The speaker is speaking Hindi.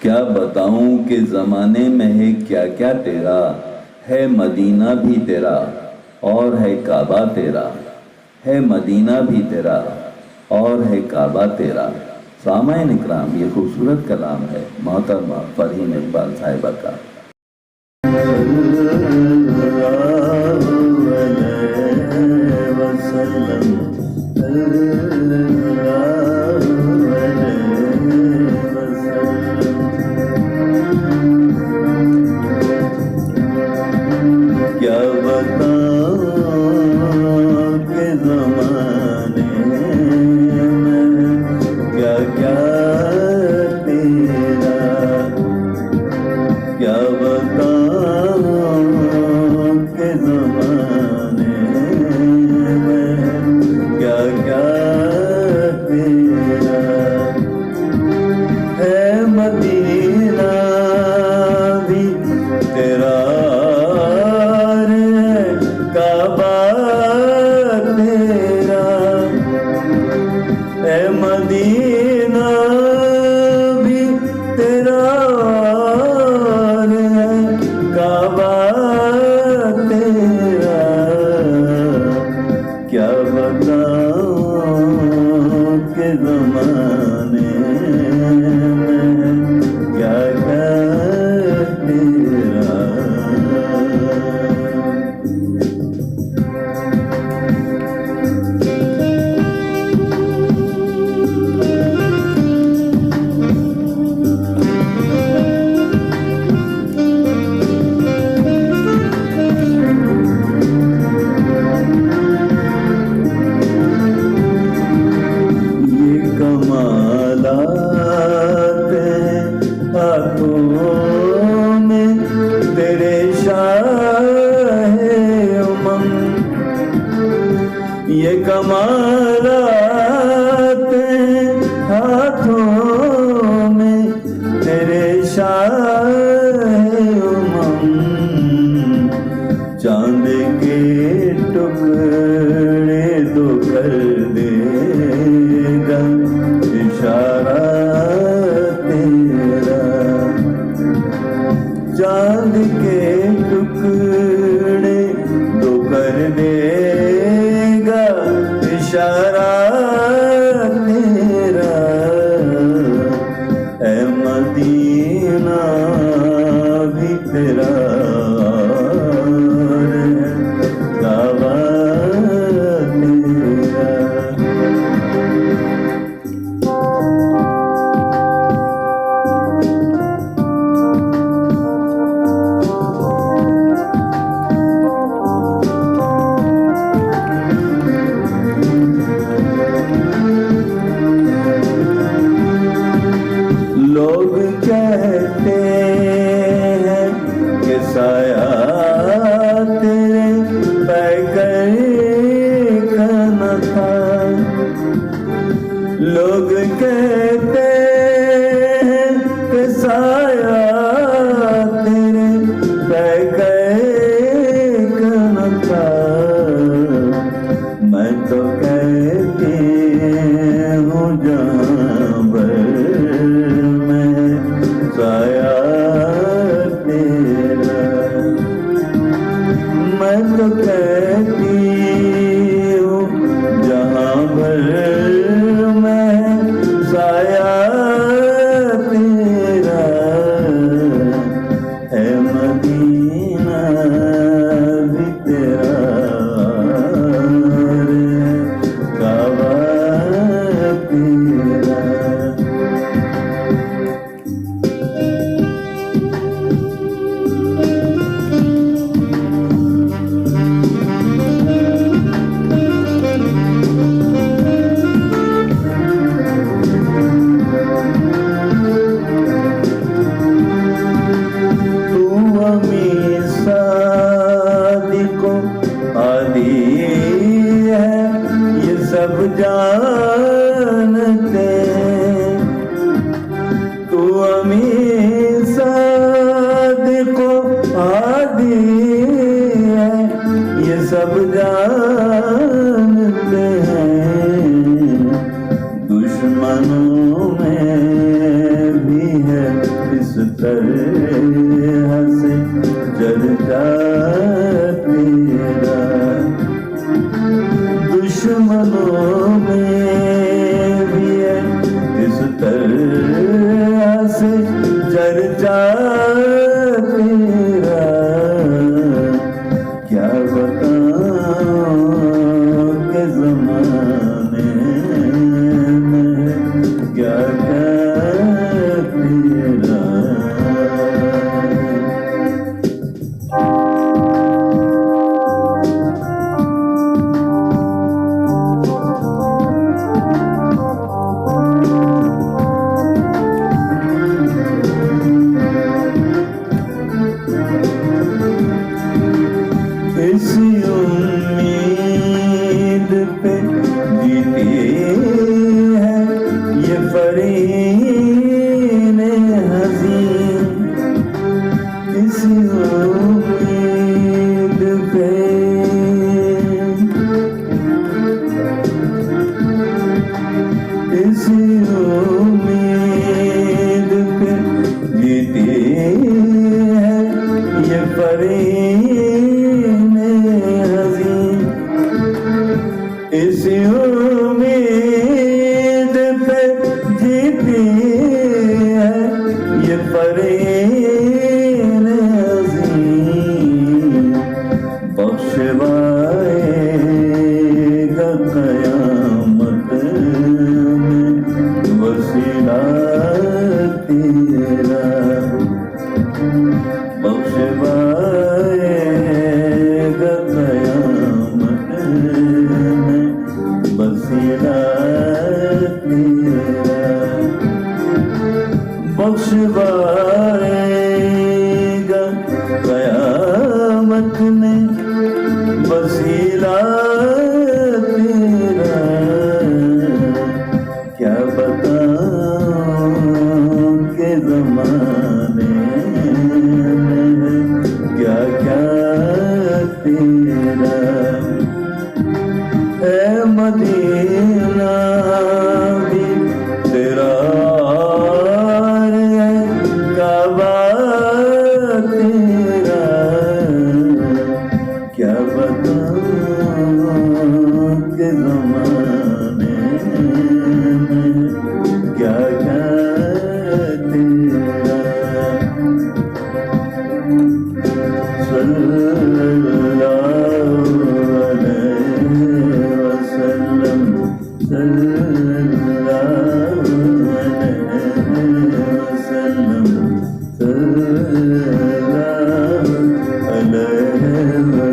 क्या बताऊं कि ज़माने में है क्या क्या तेरा, है मदीना भी तेरा और है काबा तेरा, है मदीना भी तेरा और है काबा तेरा। सामाइन इकराम, ये खूबसूरत कलाम है मोहतरमा फरहीन इकबाल साहिबा का। क्या बताऊं के ज़माने में क्या क्या तेरा, क्या बताऊं के ज़माने में क्या क्या तेरा, है मदीना भी तेरा, काबा तेरा, है मदीना भी तेरा, काबा तेरा। क्या बताऊं के ज़माने में क्या क्या तेरा। तेरे शाहे उमंग, ये कमालात हाथों में तेरे शाहे उमंग। चांद के टुकड़े दो कर देगा इशारा तेरा, चांद के टुकड़े दो कर देगा इशारा तेरा, है मदीना भी तेरा, काबा तेरा। लोग कहते हैं कि साया तेरे पैकर का न था, लोग कहते हैं कि साया तेरे पैकर का न था। मैं तो कहती हूँ जहाँ साया तेरा, मैं तो कहती हूँ जहाँ भर में साया तेरा, है मदीना भी तेरा, काबा तेरा। सब जानते हैं तू अमीर सादिको आदि है, ये सब जानते हैं। दुश्मनों में भी है इस तरह से चलता तेरा। दुश्मनों में भी है इस तरह से चर्चा तेरा। क्या बताऊं के ज़माने में क्या क्या तेरा। इसी उम्मीद पे जीती है ये फरीन हज़ीं। इसी उम्मीद पे इसी उम्मीद पे जीती है ये फरीन हज़ीं। इसी उम्मीद पे जीती है ये फरीन हज़ीं। बख्शवाएगा क़यामत में वसीला तेरा। बख्शवाएगा क़यामत में वसीला तेरा। बख्शवाएगा क़यामत में वसीला तेरा। क्या बताऊं के ज़माने में क्या क्या तेरा। है मदीना भी तेरा और है काबा तेरा। क्या बताऊं के ज़माने में क्या क्या तेरा। सल्लल्लाहु अलैहि वसल्लम सल्लल्लाहु अलैहि वसल्लम सल्लल्लाहु अलैहि